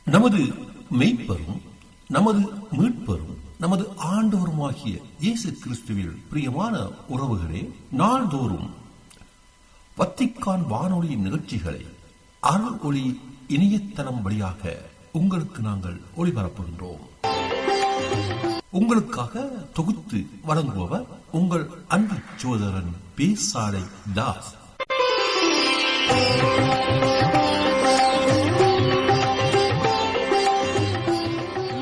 நமது மெய்ப்பரும் நமது மீட்பரும் நமது ஆண்டவருமாகிய இயேசு கிறிஸ்துவில் பிரியமான உறவுகளே, நாள்தோறும் வத்திக்கான் வானொலியின் நிகழ்ச்சிகளை அருள் ஒளி இணையதளம் வழியாக உங்களுக்கு நாங்கள் ஒளிபரப்புகின்றோம். உங்களுக்காக தொகுத்து வழங்குபவர் உங்கள் அன்பு சகோதரன் பேசாலை தாஸ்.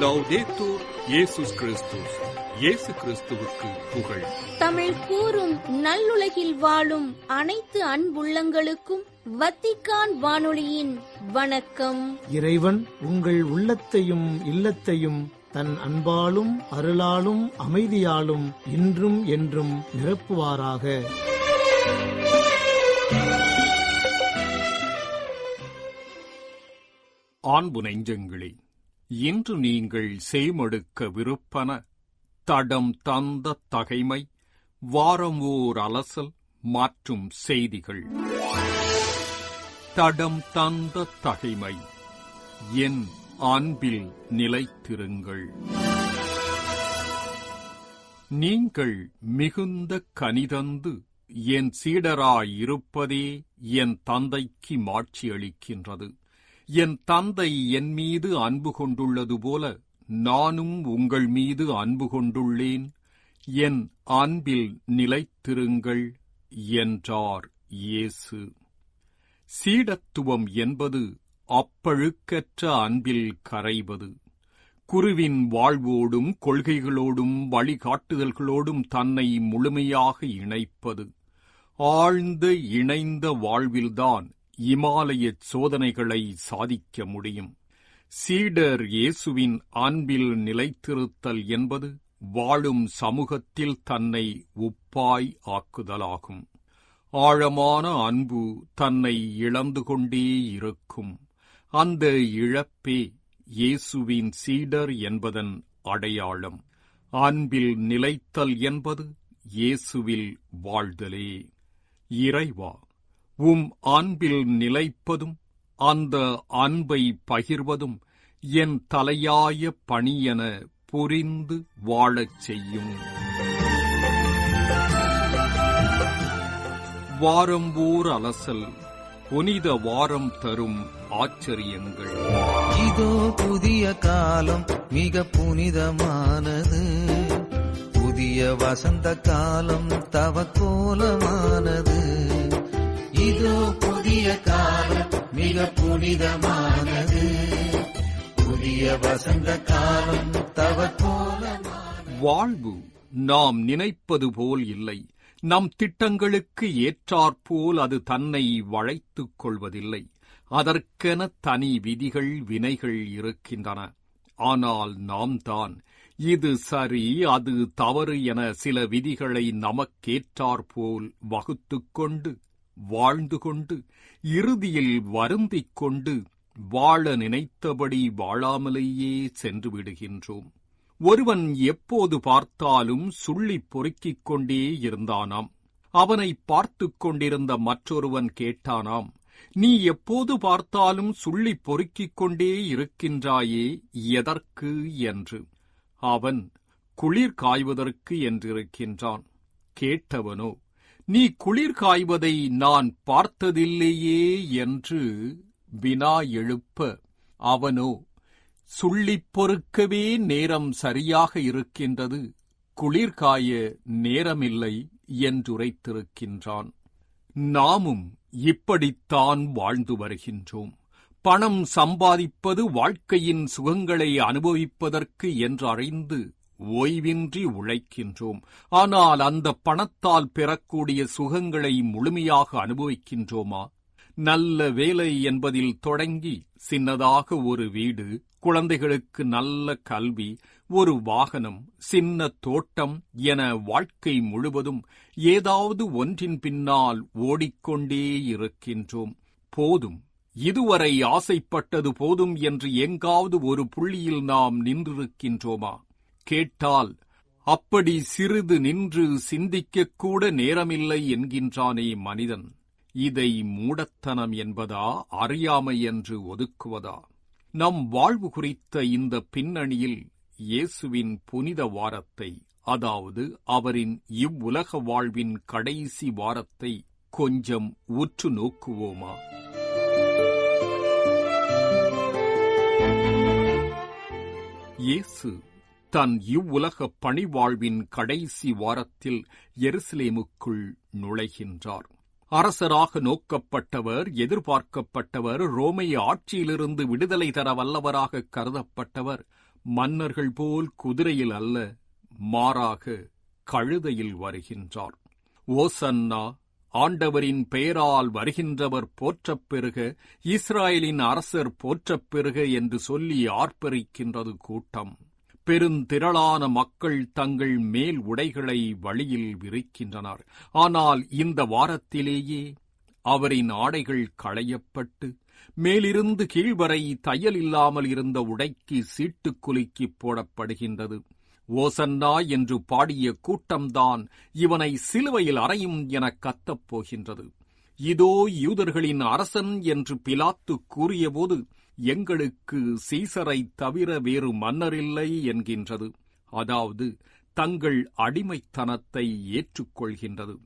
லௌதேத்தூர் இயேசுஸ் கிறிஸ்துஸ். இயேசு கிறிஸ்துவுக்கு புகழ். தமிழ் கூறும் நல்லுலகில் வாழும் அனைத்து அன்புள்ளங்களுக்கும் வத்திக்கான் வானொலியின் வணக்கம். இறைவன் உங்கள் உள்ளத்தையும் இல்லத்தையும் தன் அன்பாலும் அருளாலும் அமைதியாலும் இன்றும் என்றும் நிரப்புவாராக. அன்பு நெஞ்சங்களே, இன்று நீங்கள் செய்மடுக்க விருப்பன தடம் தந்த தகைமை, வாரம் ஓர் அலசல் மற்றும் செய்திகள். தடம் தந்த தகைமை. என் அன்பில் நிலைத்திருங்கள். நீங்கள் மிகுந்த கனிதந்து என் சீடராயிருப்பதே என் தந்தைக்கு மாட்சி அளிக்கின்றது. என் தந்தை என் மீது அன்பு கொண்டுள்ளது போல நானும் உங்கள் மீது அன்பு கொண்டுள்ளேன். என் அன்பில் நிலைத்திருங்கள் என்றார் இயேசு. சீடத்துவம் என்பது அப்பழுக்கற்ற அன்பில் கரைவது. குருவின் வாழ்வோடும் கொள்கைகளோடும் வழிகாட்டுதல்களோடும் தன்னை முழுமையாக இணைப்பது. ஆழ்ந்த இணைந்த வாழ்வில்தான் இமாலய சோதனைகளை சாதிக்க முடியும். சீடர் இயேசுவின் அன்பில் நிலைத்திருத்தல் என்பது வாழும் சமூகத்தில் தன்னை உப்பாய் ஆக்குதலாகும். ஆழமான அன்பு தன்னை இழந்து கொண்டே இருக்கும். அந்த இழப்பே இயேசுவின் சீடர் என்பதன் அடையாளம். அன்பில் நிலைத்தல் என்பது இயேசுவில் வாழ்தலே. இறைவா, உம் அன்பில் நிலைப்பதும் அந்த அன்பை பகிர்வதும் என் தலையாய பணியென புரிந்து வாழச் செய்யும். வாரம் ஓர் அலசல். புனித வாரம் தரும் ஆச்சரியங்கள். இதோ புதிய காலம் மிக புனிதமானது. புதிய வசந்த காலம் தவக்கோலமானது. இதோ புதிய காலம் மிக புனிதமானது. புதிய வசந்த காலம் தவக்கோலமானது. வாழ்வு நாம் நினைப்பது போல் இல்லை. நம் திட்டங்களுக்கு ஏற்றாற்போல் அது தன்னை வளைத்துக் கொள்வதில்லை. அதற்கென தனி விதிகள் வினைகள் இருக்கின்றன. ஆனால் நாம் தான் இது சரி அது தவறு என சில விதிகளை நமக்கேற்றாற்போல் வகுத்துக் கொண்டு வாழ்ந்து கொண்டு இறுதியில் வருந்திக் கொண்டு வாழ நினைத்தபடி வாழாமலேயே சென்று விடுகின்றோம். ஒருவன் எப்போது பார்த்தாலும் சுள்ளிப் பொறுக்கிக் கொண்டே இருந்தானாம். அவனை பார்த்துக் கொண்டிருந்த மற்றொருவன் கேட்டானாம், நீ எப்போது பார்த்தாலும் சுள்ளிப் பொறுக்கிக் கொண்டே இருக்கின்றாயே, எதற்கு என்று. அவன் குளிர் காய்வதற்கு என்றிருக்கின்றான். கேட்டவனோ, நீ குளிர் காய்வதை நான் பார்த்ததில்லையே என்று வினா எழுப்ப, அவனோ, சுள்ளிப் பொறுக்கவே நேரம் சரியாக இருக்கின்றது, குளிர்காய நேரமில்லை என்றுரைத்திருக்கின்றான். நாமும் இப்படித்தான் வாழ்ந்து வருகின்றோம். பணம் சம்பாதிப்பது வாழ்க்கையின் சுகங்களை அனுபவிப்பதற்கு என்று அறிந்து ஓய்வின்றி உழைக்கின்றோம். ஆனால் அந்த பணத்தால் பெறக்கூடிய சுகங்களை முழுமையாக அனுபவிக்கின்றோமா? நல்ல வேலை என்பதில் தொடங்கி சின்னதாக ஒரு வீடு, குழந்தைகளுக்கு நல்ல கல்வி, ஒரு வாகனம், சின்ன தோட்டம் என வாழ்க்கை முழுவதும் ஏதாவது ஒன்றின் பின்னால் ஓடிக்கொண்டே இருக்கின்றோம். போதும், இதுவரை ஆசைப்பட்டது போதும் என்று எங்காவது ஒரு புள்ளியில் நாம் நின்றிருக்கின்றோமா? கேட்டால், அப்படி சிறிது நின்று சிந்திக்கக்கூட நேரமில்லை என்கின்றானே மனிதன். இதை மூடத்தனம் என்பதா, அறியாமை என்று ஒதுக்குவதா? நம் வாழ்வு குறித்த இந்த பின்னணியில் இயேசுவின் புனித வாரத்தை, அதாவது அவரின் இவ்வுலக வாழ்வின் கடைசி வாரத்தை கொஞ்சம் உற்று நோக்குவோமா? இயேசு தன் இவ்வுலக பணிவாழ்வின் கடைசி வாரத்தில் எருசலேமுக்குள் நுழைகின்றார். அரசராக நோக்கப்பட்டவர், எதிர்பார்க்கப்பட்டவர், ரோமைய ஆட்சியிலிருந்து விடுதலை தர வல்லவராக கருதப்பட்டவர் மன்னர்கள் போல் குதிரையில் அல்ல, மாறாக கழுதையில் வருகின்றார். ஓசன்னா, ஆண்டவரின் பெயரால் வருகின்றவர் போற்றப் பெறுக, இஸ்ராயலின் அரசர் போற்றப் பெறுக என்று சொல்லி ஆர்ப்பரிக்கின்றது கூட்டம். பெருந்திரளான மக்கள் தங்கள் மேல் உடைகளை வழியில் விரிக்கின்றனர். ஆனால் இந்த வாரத்திலேயே அவரின் ஆடைகள் களையப்பட்டு மேலிருந்து கீழ்வரை தையல் இல்லாமல் இருந்த உடைக்கு சீட்டுக்குலுக்கி போடப்படுகின்றது. ஓசன்னா என்று பாடிய கூட்டம்தான் இவனை சிலுவையில் அறையும் என கத்தப் போகின்றது. இதோ யூதர்களின் அரசன் என்று பிலாத்து கூறியபோது, எங்களுக்கு சீசரை தவிர வேறு மன்னரில்லை என்கின்றது. அதாவது தங்கள் அடிமைத்தனத்தை ஏற்றுக்கொள்கின்றது.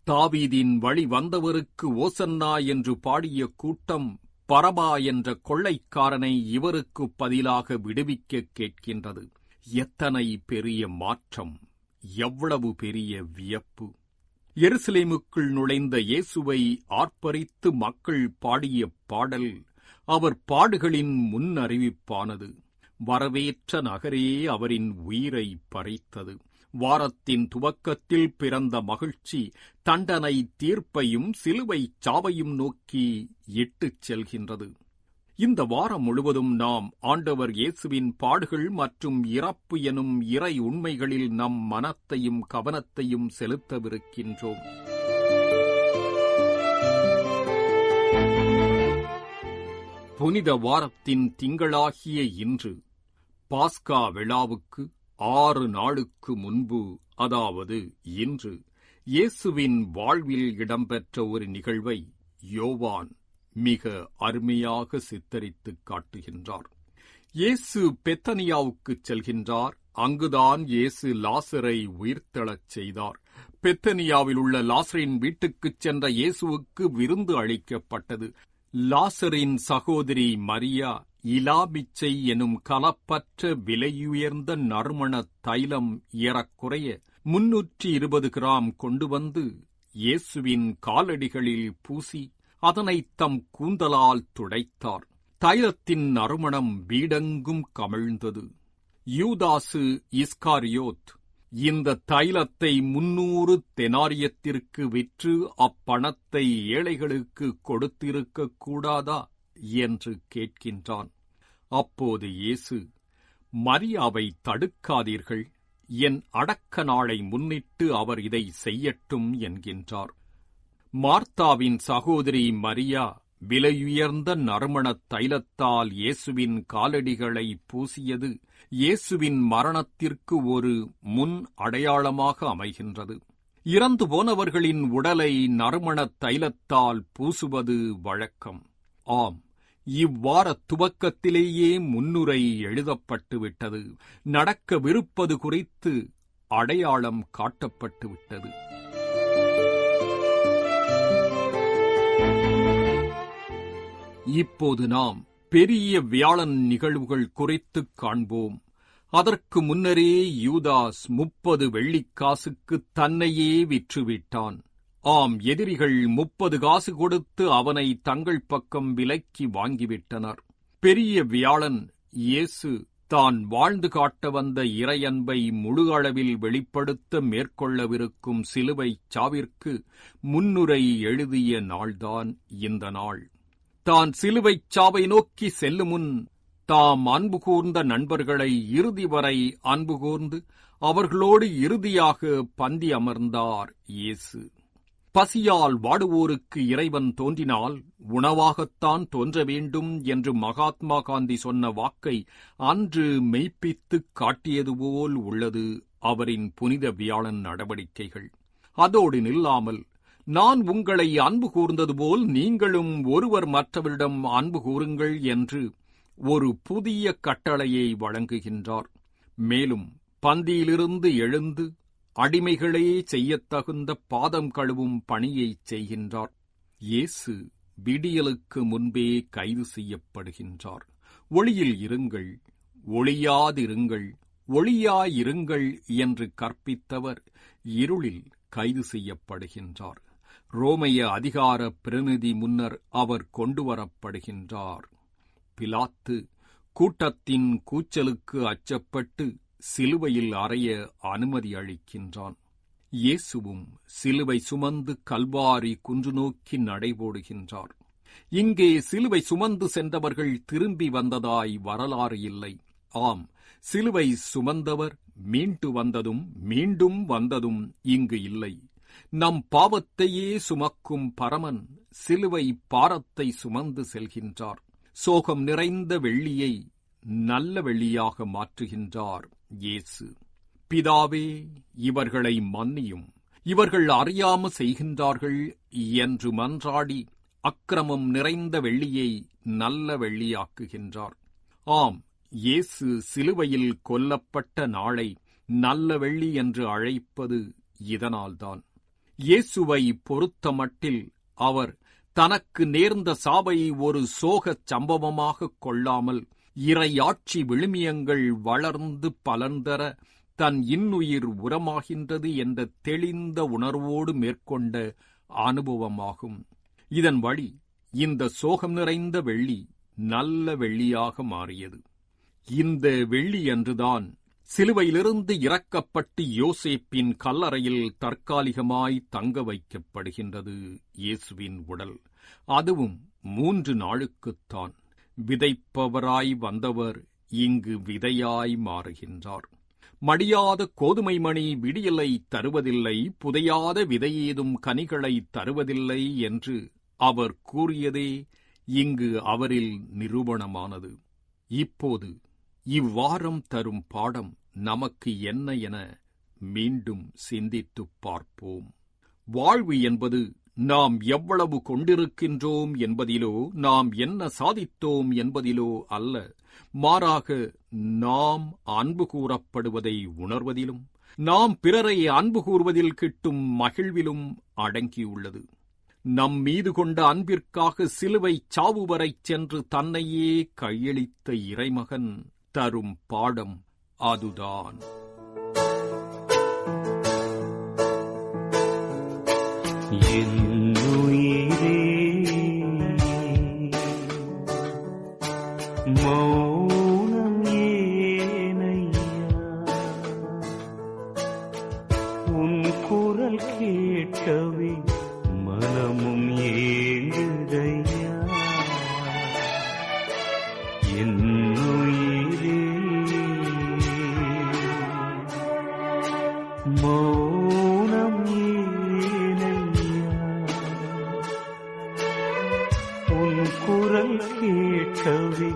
தாவீதின் வழி வந்தவருக்கு ஓசன்னா என்று பாடிய கூட்டம் பரபா என்ற கொள்ளைக்காரனை இவருக்கு பதிலாக விடுவிக்க கேட்கின்றது. எத்தனை பெரிய மாற்றம்! எவ்வளவு பெரிய வியப்பு! எருசலேமுக்குள் நுழைந்த இயேசுவை ஆர்ப்பரித்து மக்கள் பாடிய பாடல் அவர் பாடுகளின் முன்னறிவிப்பானது. வரவேற்ற நகரே அவரின் உயிரை பறித்தது. வாரத்தின் துவக்கத்தில் பிறந்த மகிழ்ச்சி தண்டனை தீர்ப்பையும் சிலுவை சாவையும் நோக்கி இட்டுச் செல்கின்றது. இந்த வாரம் முழுவதும் நாம் ஆண்டவர் இயேசுவின் பாடுகள் மற்றும் இறப்பு எனும் இறை உண்மைகளில் நம் மனத்தையும் கவனத்தையும் செலுத்தவிருக்கின்றோம். புனித வாரத்தின் திங்களாகிய இன்று பாஸ்கா விழாவுக்கு 6 நாளுக்கு முன்பு, அதாவது இன்று, இயேசுவின் வாழ்வில் இடம்பெற்ற ஒரு நிகழ்வை யோவான் மிக அருமையாக சித்தரித்துக் காட்டுகின்றார். இயேசு பெத்தனியாவுக்குச் செல்கின்றார். அங்குதான் இயேசு லாசரை உயிர்த்தெழச் செய்தார். பெத்தனியாவில் உள்ள லாசரின் வீட்டுக்குச் சென்ற இயேசுவுக்கு விருந்து அளிக்கப்பட்டது. லாசரின் சகோதரி மரியா இலாபிச்சை எனும் கலப்பற்ற விலையுயர்ந்த நறுமண தைலம் ஏறக்குறைய 320 கிராம் கொண்டு வந்து இயேசுவின் காலடிகளில் பூசி அதனை தம் கூந்தலால் துடைத்தார். தைலத்தின் நறுமணம் வீடெங்கும் கமிழ்ந்தது. யூதாசு இஸ்காரியோத் இந்த தைலத்தை 300 தெனாரியத்திற்கு விற்று அப்பணத்தை ஏழைகளுக்கு கொடுத்திருக்கக் கூடாதா என்று கேட்கின்றான். அப்போது இயேசு, மரியாவை தடுக்காதீர்கள், என் அடக்க நாளை முன்னிட்டு அவர் இதை செய்யட்டும் என்கின்றார். மார்த்தாவின் சகோதரி மரியா விலையுயர்ந்த நறுமணத் தைலத்தால் இயேசுவின் காலடிகளை பூசியது இயேசுவின் மரணத்திற்கு ஒரு முன் அடையாளமாக அமைகின்றது. இறந்து போனவர்களின் உடலை நறுமணத் தைலத்தால் பூசுவது வழக்கம். ஆம், இவ்வார துவக்கத்திலேயே முன்னுரை எழுதப்பட்டுவிட்டது. நடக்கவிருப்பது குறித்து அடையாளம் காட்டப்பட்டுவிட்டது. இப்போது நாம் பெரிய வியாழன் நிகழ்வுகள் குறித்துக் காண்போம். அதற்கு முன்னரே யூதாஸ் 30 வெள்ளிக்காசுக்கு தன்னையே விற்றுவிட்டான். ஆம், எதிரிகள் 30 காசு கொடுத்து அவனை தங்கள் பக்கம் விலைக்கு வாங்கிவிட்டனர். பெரிய வியாழன் இயேசு தான் வாழ்ந்து காட்ட வந்த இறையன்பை முழு அளவில் வெளிப்படுத்த மேற்கொள்ளவிருக்கும் சிலுவைச் சாவிற்கு முன்னுரை எழுதிய நாள்தான் இந்த நாள். தான் சிலுவைச் சாவை நோக்கி செல்லும் முன் தாம் அன்பு கூர்ந்த நண்பர்களை இறுதி வரை அன்பு கூர்ந்து அவர்களோடு இறுதியாக பந்தி அமர்ந்தார் இயேசு. பசியால் வாடுவோருக்கு இறைவன் தோன்றினால் உணவாகத்தான் தோன்ற வேண்டும் என்று மகாத்மா காந்தி சொன்ன வாக்கை அன்று மெய்ப்பித்துக் காட்டியதுபோல் உள்ளது அவரின் புனித வியாழன் நடவடிக்கைகள். அதோடு நில்லாமல் நான் உங்களை அன்பு கூர்ந்தது போல் நீங்களும் ஒருவர் மற்றவரிடம் அன்பு கூறுங்கள் என்று ஒரு புதிய கட்டளையை வழங்குகின்றார். மேலும் பந்தியிலிருந்து எழுந்து அடிமைகளே செய்யத்தகுந்த பாதம் கழுவும் பணியை செய்கின்றார். இயேசு விடியலுக்கு முன்பே கைது செய்யப்படுகின்றார். ஒளியில் இருங்கள், ஒளியாதிருங்கள், ஒளியாயிருங்கள் என்று கற்பித்தவர் இருளில் கைது செய்யப்படுகின்றார். ரோமைய அதிகார பிரதிநிதி முன்னர் அவர் கொண்டுவரப்படுகின்றார். பிலாத்து கூட்டத்தின் கூச்சலுக்கு அச்சப்பட்டு சிலுவையில் அறைய அனுமதி அளிக்கின்றான். இயேசுவும் சிலுவை சுமந்து கல்வாரி குன்று நோக்கி நடைபோடுகின்றார். இங்கே சிலுவை சுமந்து சென்றவர்கள் திரும்பி வந்ததாய் வரலாறு இல்லை. ஆம், சிலுவை சுமந்தவர் மீண்டு வந்ததும் மீண்டும் வந்ததும் இங்கு இல்லை. நம் பாவத்தையே சுமக்கும் பரமன் சிலுவை பாரத்தை சுமந்து செல்கின்றார். சோகம் நிறைந்த வெள்ளியை நல்ல வெள்ளியாக மாற்றுகின்றார் இயேசு. பிதாவே, இவர்களை மன்னியும், இவர்கள் அறியாமல் செய்கின்றார்கள் என்று மன்றாடி அக்கிரமம் நிறைந்த வெள்ளியை நல்ல வெள்ளியாக்குகின்றார். ஆம், இயேசு சிலுவையில் கொல்லப்பட்ட நாளை நல்ல வெள்ளி என்று அழைப்பது இதனால்தான். இயேசுவை பொறுத்தமட்டில் அவர் தனக்கு நேர்ந்த சாவை ஒரு சோகச் சம்பவமாகக் கொள்ளாமல் இறையாட்சி விழுமியங்கள் வளர்ந்து பலன்தர தன் இன்னுயிர் உரமாகின்றது என்ற தெளிந்த உணர்வோடு மேற்கொண்ட அனுபவமாகும். இதன் வழி இந்த சோகம் நிறைந்த வெள்ளி நல்ல வெள்ளியாக மாறியது. இந்த வெள்ளியன்றுதான் சிலுவையிலிருந்து இறக்கப்பட்டு யோசேப்பின் கல்லறையில் தற்காலிகமாய் தங்க வைக்கப்படுகின்றது இயேசுவின் உடல். அதுவும் 3 நாளுக்குத்தான். விதைப்பவராய் வந்தவர் இங்கு விதையாய் மாறுகின்றார். மடியாத கோதுமை மணி விடியலை தருவதில்லை, புதையாத விதையேதும் கனிகளை தருவதில்லை என்று அவர் கூறியதே இங்கு அவரில் நிரூபணமானது. இப்போது இவ்வாரம் தரும் பாடம் நமக்கு என்ன என மீண்டும் சிந்தித்துப் பார்ப்போம். வாழ்வு என்பது நாம் எவ்வளவு கொண்டிருக்கின்றோம் என்பதிலோ, நாம் என்ன சாதித்தோம் என்பதிலோ அல்ல, மாறாக நாம் அன்பு கூறப்படுவதை உணர்வதிலும், நாம் பிறரை அன்பு கூறுவதில் கிட்டும் மகிழ்விலும் அடங்கியுள்ளது. நம் மீது கொண்ட அன்பிற்காக சிலுவை சாவு வரை சென்று தன்னையே கையளித்த இறைமகன் தரும் பாடம் அதுதான். என்னுயிரே மௌனம் ஏனையா, உன் குரல் கேட்கவே மனமும் ஏங்குதையா. என்னுயிரே மௌனம் குரல் கேட்கவே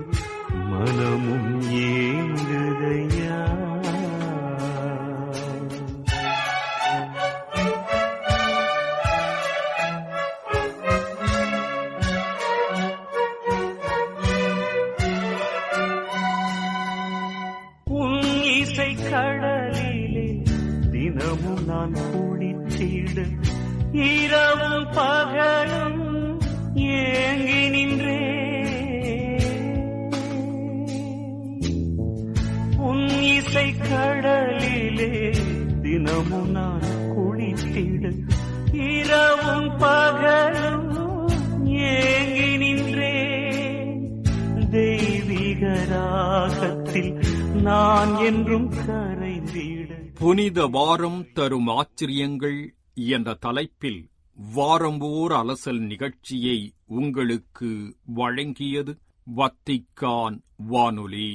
மனமும் ஏங்குதையா. உன் இசை கடலிலே தினமும் நான் குளித்திட, இரவும் பகலும் ஏங்கி நின்றே. உன் இசை கடலிலே தினமும் நான் குளித்திட, இரவும் பகலும் ஏங்கி நின்றே. தெய்வீக ராகத்தில் நான் என்றும் கரைந்திட. புனித வாரம் தரும் ஆச்சரியங்கள் என்ற தலைப்பில் வாரம் ஓர் அலசல் நிகழ்ச்சியை உங்களுக்கு வழங்கியது வத்திக்கான் வானொலி.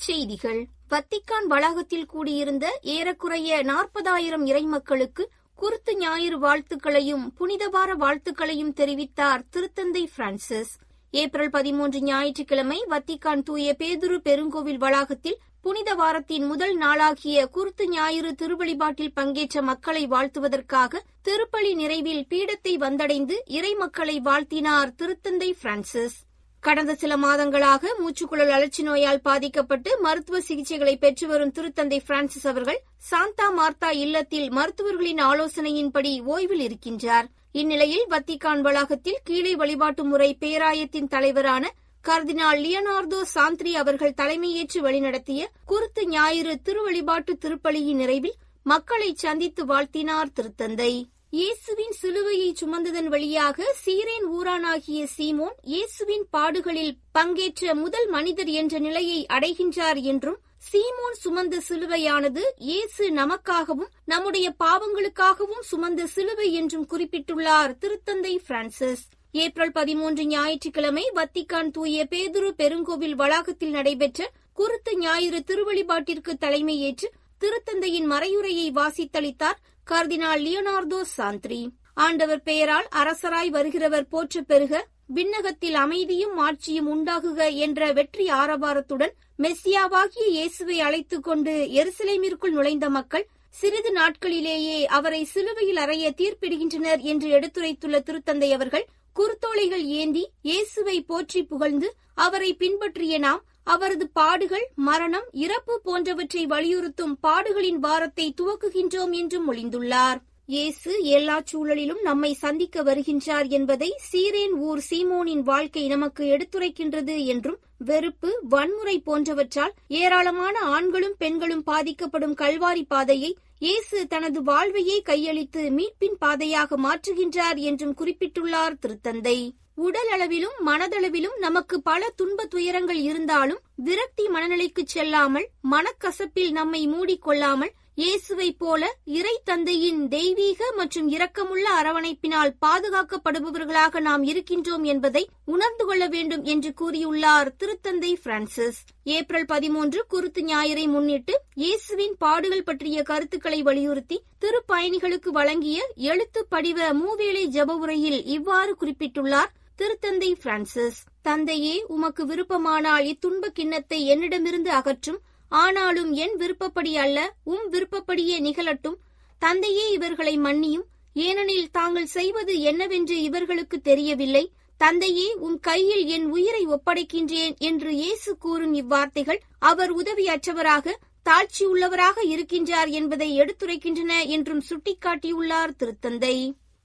செய்திகள். வத்திக்கான் வளாகத்தில் கூடியிருந்த ஏறக்குறைய 40,000 இறைமக்களுக்கு குருத்து ஞாயிறு வாழ்த்துக்களையும் புனிதவார வாழ்த்துக்களையும் தெரிவித்தார் திருத்தந்தை பிரான்சிஸ். ஏப்ரல் 13 ஞாயிற்றுக்கிழமை வத்திக்கான் தூய பேதுரு பெருங்கோவில் வளாகத்தில் புனித வாரத்தின் முதல் நாளாகிய குருத்து ஞாயிறு திருவழிபாட்டில் பங்கேற்ற மக்களை வாழ்த்துவதற்காக திருப்பலி நிறைவில் பீடத்தை வந்தடைந்து இறை மக்களை வாழ்த்தினார் திருத்தந்தை பிரான்சிஸ். கடந்த சில மாதங்களாக மூச்சுக்குழல் அழற்சி நோயால் பாதிக்கப்பட்டு மருத்துவ சிகிச்சைகளை பெற்று வரும் திருத்தந்தை பிரான்சிஸ் அவர்கள் சாந்தா மார்த்தா இல்லத்தில் மருத்துவர்களின் ஆலோசனையின்படி ஓய்வில் இருக்கின்றார். இந்நிலையில் வத்திக்கான் வளாகத்தில் கீழே வழிபாட்டு முறை பேராயத்தின் தலைவரான கர்தினால் லியோனார்தோ சாந்திரி அவர்கள் தலைமையேற்று வழிநடத்திய குருத்து ஞாயிறு திருவழிபாட்டு திருப்பலியின் நிறைவில் மக்களை சந்தித்து வாழ்த்தினார் திருத்தந்தை. இயேசுவின் சிலுவையை சுமந்ததன் வழியாக சீரேன் ஊரானாகிய சீமோன் இயேசுவின் பாடுகளில் பங்கேற்ற முதல் மனிதர் என்ற நிலையை அடைகின்றார் என்றும், சீமோன் சுமந்த சிலுவையானது இயேசு நமக்காகவும் நம்முடைய பாவங்களுக்காகவும் சுமந்த சிலுவை என்றும் குறிப்பிட்டுள்ளார் திருத்தந்தை பிரான்சிஸ். ஏப்ரல் 13 ஞாயிற்றுக்கிழமை வத்திக்கான் தூய பேதுரு பெருங்கோவில் வளாகத்தில் நடைபெற்ற குருத்து ஞாயிறு திருவழிபாட்டிற்கு தலைமையேற்று திருத்தந்தையின் மறையுரையை வாசித்தளித்தார் கர்தினால் லியோனார்தோ சாந்திரி. ஆண்டவர் பெயரால் அரசராய் வருகிறவர் போற்ற பெறுக, விண்ணகத்தில் அமைதியும் ஆட்சியும் உண்டாகுக என்ற வெற்றி ஆரவாரத்துடன் மெஸ்ஸியாவாகிய இயேசுவை அழைத்துக் கொண்டு எருசலேமிற்குள் நுழைந்த மக்கள் சிறிது நாட்களிலேயே அவரை சிலுவையில் அறைய தீர்ப்பிடுகின்றனர் என்று எடுத்துரைத்துள்ள திருத்தந்தை அவர்கள், குருத்தோலைகள் ஏந்தி இயேசுவை போற்றி புகழ்ந்து அவரை பின்பற்றிய நாம் அவரது பாடுகள், மரணம், இறப்பு போன்றவற்றை வலியுறுத்தும் பாடுகளின் வாரத்தை துவக்குகின்றோம் என்றும் மொழிந்துள்ளார். இயேசு எல்லா சூழலிலும் நம்மை சந்திக்க வருகின்றார் என்பதை சீரேன் ஊர் சீமோனின் வாழ்க்கை நமக்கு எடுத்துரைக்கின்றது என்றும், வெறுப்பு, வன்முறை போன்றவற்றால் ஏராளமான ஆண்களும் பெண்களும் பாதிக்கப்படும் கல்வாரி பாதையை இயேசு தனது வாழ்வையே கையளித்து மீட்பின் பாதையாக மாற்றுகின்றார் என்றும் குறிப்பிட்டுள்ளார் திருத்தந்தை. உடல் அளவிலும் மனதளவிலும் நமக்கு பல துன்ப துயரங்கள் இருந்தாலும் விரக்தி மனநிலைக்கு செல்லாமல், மனக்கசப்பில் நம்மை மூடிக்கொள்ளாமல், இயேசுவைப் போல இறை தந்தையின் தெய்வீக மற்றும் இரக்கமுள்ள அரவணைப்பினால் பாதுகாக்கப்படுபவர்களாக நாம் இருக்கின்றோம் என்பதை உணர்ந்து கொள்ள வேண்டும் என்று கூறியுள்ளார் திருத்தந்தை பிரான்சிஸ். ஏப்ரல் 13 குருத்து ஞாயிறை முன்னிட்டு இயேசுவின் பாடுகள் பற்றிய கருத்துக்களை வலியுறுத்தி திருப்பயணிகளுக்கு வழங்கிய எழுத்து படிவ மூவேளை ஜெப உரையில் இவ்வாறு குறிப்பிட்டுள்ளார் திருத்தந்தை பிரான்சிஸ். தந்தையே, உமக்கு விருப்பமானால் இத்துன்ப கிண்ணத்தை என்னிடமிருந்து அகற்றும். ஆனாலும் என் விருப்பப்படி அல்ல, உம் விருப்பப்படியே நிகழட்டும். தந்தையே, இவர்களை மன்னியும், ஏனெனில் தாங்கள் செய்வது என்னவென்று இவர்களுக்கு தெரியவில்லை. தந்தையே, உம் கையில் என் உயிரை ஒப்படைக்கின்றேன் என்று இயேசு கூறும் இவ்வார்த்தைகள் அவர் உதவியற்றவராக, தாழ்ச்சியுள்ளவராக இருக்கின்றார் என்பதை எடுத்துரைக்கின்றன என்றும் சுட்டிக்காட்டியுள்ளார் திருத்தந்தை.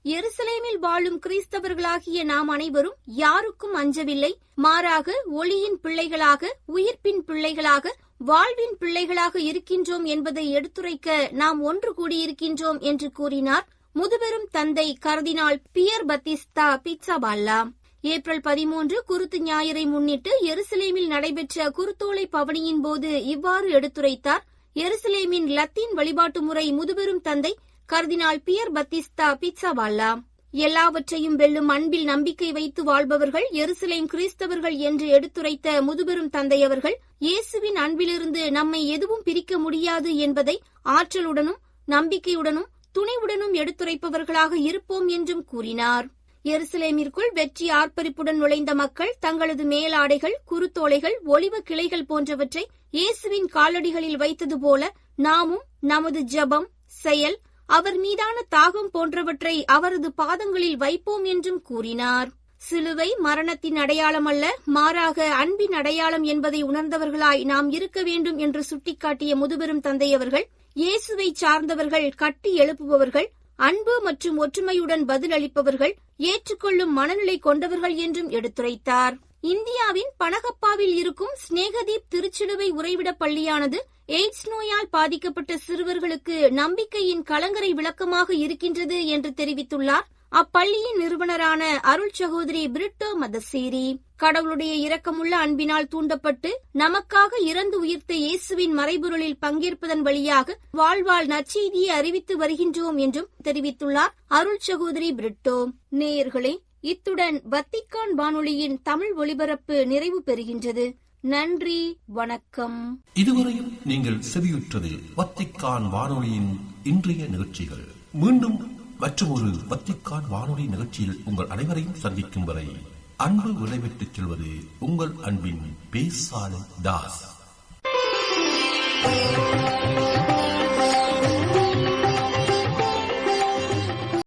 எருசலேமில் வாழும் கிறிஸ்தவர்களாகிய நாம் அனைவரும் யாருக்கும் அஞ்சவில்லை. மாறாக ஒளியின் பிள்ளைகளாக, உயிர்ப்பின் பிள்ளைகளாக, வாழ்வின் பிள்ளைகளாக இருக்கின்றோம் என்பதை எடுத்துரைக்க நாம் ஒன்று கூடியிருக்கின்றோம் என்று கூறினார் முதுபெரும் தந்தை கர்தினால் பியர் பத்திஸ்தா பிட்சாபால்லா. ஏப்ரல் 13 குருத்து ஞாயிறை முன்னிட்டு எருசலேமில் நடைபெற்ற குருத்தோலை பவனியின் போது இவ்வாறு எடுத்துரைத்தார் எருசலேமின் லத்தீன் வழிபாட்டு முறை முதுபெரும் தந்தை கர்தினால் பியர் பத்திஸ்தா பிட்சாபால்லா. எல்லாவற்றையும் வெல்லும் அன்பில் நம்பிக்கை வைத்து வாழ்பவர்கள் எருசலேம் கிறிஸ்தவர்கள் என்று எடுத்துரைத்த முதுபெரும் தந்தை அவர்கள், இயேசுவின் அன்பிலிருந்து நம்மை எதுவும் பிரிக்க முடியாது என்பதை ஆற்றலுடனும் நம்பிக்கையுடனும் துணிவுடனும் எடுத்துரைப்பவர்களாக இருப்போம் என்றும் கூறினார். எருசலேமிற்குள் வெற்றி ஆர்ப்பரிப்புடன் நுழைந்த மக்கள் தங்களது மேலாடைகள், குருத்தோலைகள், ஒலிவ கிளைகள் போன்றவற்றை இயேசுவின் காலடிகளில் வைத்தது போல நாமும் நமது ஜெபம், செயல், அவர் மீதான தாகம் போன்றவற்றை அவரது பாதங்களில் வைப்போம் என்றும் கூறினார். சிலுவை மரணத்தின் அடையாளம் அல்ல, மாறாக அன்பின் அடையாளம் என்பதை உணர்ந்தவர்களாய் நாம் இருக்க வேண்டும் என்று சுட்டிக்காட்டிய முதுபெரும் தந்தை அவர்கள், இயேசுவை சார்ந்தவர்கள் கட்டி எழுப்புபவர்கள், அன்பு மற்றும் ஒற்றுமையுடன் பதிலளிப்பவர்கள், ஏற்றுக்கொள்ளும் மனநிலை கொண்டவர்கள் என்றும் எடுத்துரைத்தார். இந்தியாவின் பனகப்பாவில் இருக்கும் ஸ்நேகதீப் திருச்சிலுவை உறைவிட பள்ளியானது எய்ட்ஸ் நோயால் பாதிக்கப்பட்ட சிறுவர்களுக்கு நம்பிக்கையின் கலங்கரை விளக்கமாக இருக்கின்றது என்று தெரிவித்துள்ளார் அப்பள்ளியின் நிறுவனரான அருள் சகோதரி பிரிட்டோ மதசேரி. கடவுளுடைய இரக்கமுள்ள அன்பினால் தூண்டப்பட்டு நமக்காக இறந்து உயிர்த்த இயேசுவின் மறைபொருளில் பங்கேற்பதன் வழியாக வாழ்வால் நற்செய்தியை அறிவித்து வருகின்றோம் என்றும் தெரிவித்துள்ளார் அருள் சகோதரி பிரிட்டோ. நேயர்களே, இத்துடன் வத்திக்கான் வானொலியின் தமிழ் ஒலிபரப்பு நிறைவு பெறுகின்றது. நன்றி, வணக்கம். இதுவரையும் நீங்கள் செவியுற்றது வத்திக்கான் வானொலியின் இன்றைய நிகழ்ச்சிகள். மீண்டும் மற்றொரு வத்திக்கான் வானொலி நிகழ்ச்சியில் உங்கள் அனைவரையும் சந்திக்கும் வரை அன்பு விடைபெற்றுச் செல்வது உங்கள் அன்பின் பேசாலை தாஸ்.